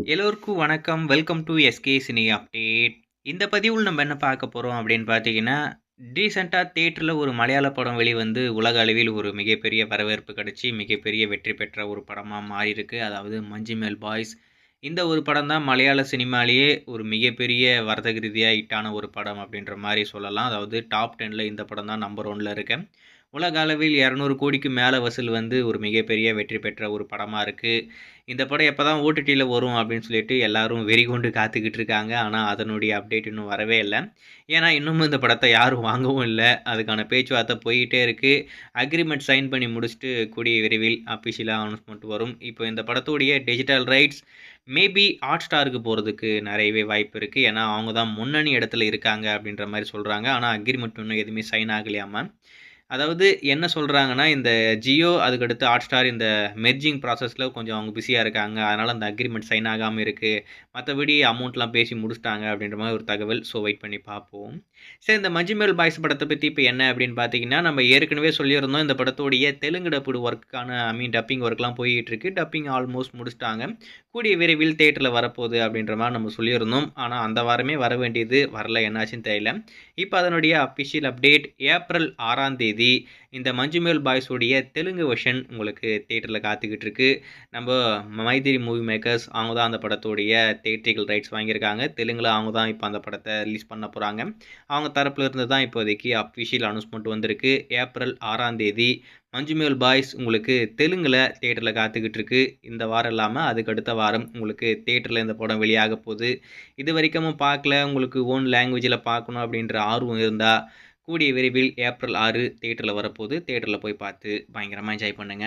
எல்லோருக்கும் வணக்கம். Welcome to SK cine update. இந்த பதிவுல நம்ம என்ன பார்க்க போறோம் அப்படின்னு பார்த்தீங்கன்னா, ரீசென்ட்டா தியேட்டர்ல ஒரு மலையாள படம் வெளிவந்து உலக அளவில் ஒரு மிகப்பெரிய வரவேற்பு கிடைச்சு, மிகப்பெரிய வெற்றி பெற்ற ஒரு படமா மாறியிருக்கு. அதாவது மஞ்சுமேல் பாய்ஸ். இந்த ஒரு படம் தான் மலையாள சினிமாலேயே ஒரு மிகப்பெரிய வர்த்தக ரீதியா ஹிட்டான ஒரு படம் அப்படின்ற மாரி சொல்லலாம். அதாவது டாப் 10ல இந்த படம் தான் நம்பர் 1ல இருக்கு. உலக அளவில் 200 கோடிக்கு மேல வசூல் வந்து ஒரு மிகப்பெரிய வெற்றி பெற்ற ஒரு படமா இருக்கு. இந்த படம் எப்பதான் ஓடிடில வரும் அப்படின்னு சொல்லிட்டு எல்லாரும் வெறிகொண்டு காத்துக்கிட்டு இருக்காங்க. ஆனா, அதனுடைய அப்டேட் இன்னும் வரவே இல்ல. ஏன்னா, இன்னமும் இந்த படத்த யாரும் வாங்கவும் இல்ல. அதுக்கான பேச்சுவார்த்தை போயிட்டே இருக்கு. அக்ரீமெண்ட் சைன் பண்ணி முடிச்சுட்டு கூடிய விரைவில் அஃபிஷியலா அனௌன்ஸ்மென்ட் வரும். இப்போ இந்த படத்துடைய டிஜிட்டல் ரைட்ஸ் மேபி ஹாட்ஸ்டாருக்கு போறதுக்கு நெறையவே வாய்ப்பு இருக்கு. ஏன்னா, அவங்க தான் முன்னணி இடத்துல இருக்காங்க அப்படின்ற மாரி சொல்றாங்க. ஆனா, அக்ரீமெண்ட் இன்னும் எதுவுமே சைன் ஆகலையாமா. அதாவது என்ன சொல்றாங்கன்னா, இந்த ஜியோ அதுக்கடுத்து ஹாட்ஸ்டார் இந்த மெர்ஜிங் ப்ராசஸ்ல கொஞ்சம் அவங்க பிஸியா இருக்காங்க. அதனால அந்த அக்ரீமெண்ட் சைன் ஆகாம இருக்கு. மத்தபடி அமௌண்ட்லாம் பேசி முடிச்சுட்டாங்க அப்படின்ற மாரி ஒரு தகவல். ஸோ வெயிட் பண்ணி பார்ப்போம். சரி, இந்த மஞ்சுமேல் பாய்ஸ் படத்த பத்தி இப்ப என்ன அப்படின்னு பார்த்தீங்கன்னா, நம்ம ஏற்கனவே சொல்லியிருந்தோம் இந்த படத்துடைய தெலுங்கு டப்புடு ஒர்க்குக்கான டப்பிங் ஒர்க்லாம் போயிட்டு இருக்கு. டப்பிங் ஆல்மோஸ்ட் முடிச்சுட்டாங்க. கூடிய விரைவில் தியேட்டர்ல வரப்போகுது அப்படின்ற மாரி நம்ம சொல்லியிருந்தோம். ஆனா அந்த வாரமே வர வேண்டியது வரல. என்னாச்சுன்னு தெரியல. இப்ப அதனுடைய அஃபிஷியல் அப்டேட் ஏப்ரல் 6ஆம் தேதி இந்த மஞ்சுமேல் பாய்ஸ் உடைய தெலுங்கு வெர்ஷன் உங்களுக்கு தியேட்டர்ல காத்துக்கிட்டு இருக்கு. நம்ம மைதிரி மூவி மேக்கர்ஸ் அவங்க தான் அந்த படத்துடைய தியேட்ரிக்கல் ரைட்ஸ் வாங்கியிருக்காங்க. தெலுங்குல அவங்க தான் இப்போ அந்த படத்தை ரிலீஸ் பண்ண போறாங்க. அவங்க தரப்புல இருந்து தான் இப்போதைக்கு அஃபிஷியல் அனௌன்ஸ்மெண்ட் வந்திருக்கு. ஏப்ரல் 6ஆம் தேதி மஞ்சுமேல் பாய்ஸ் உங்களுக்கு தெலுங்குல தியேட்டர்ல காத்துக்கிட்டு இருக்கு. இந்த வாரம் இல்லாம அதுக்கு அடுத்த வாரம் உங்களுக்கு தியேட்டர்ல இந்த படம் வெளியாக போகுது. இது வரைக்கும் பார்க்கல, உங்களுக்கு ஓன் லாங்குவேஜ்ல பார்க்கணும் அப்படின்ற ஆர்வம் இருந்தா கூடிய விரைவில் ஏப்ரல் 6 தியேட்டர்ல வரப்போகுது. தியேட்டர்ல போய் பார்த்து பயங்கரமா என்ஜாய் பண்ணுங்க.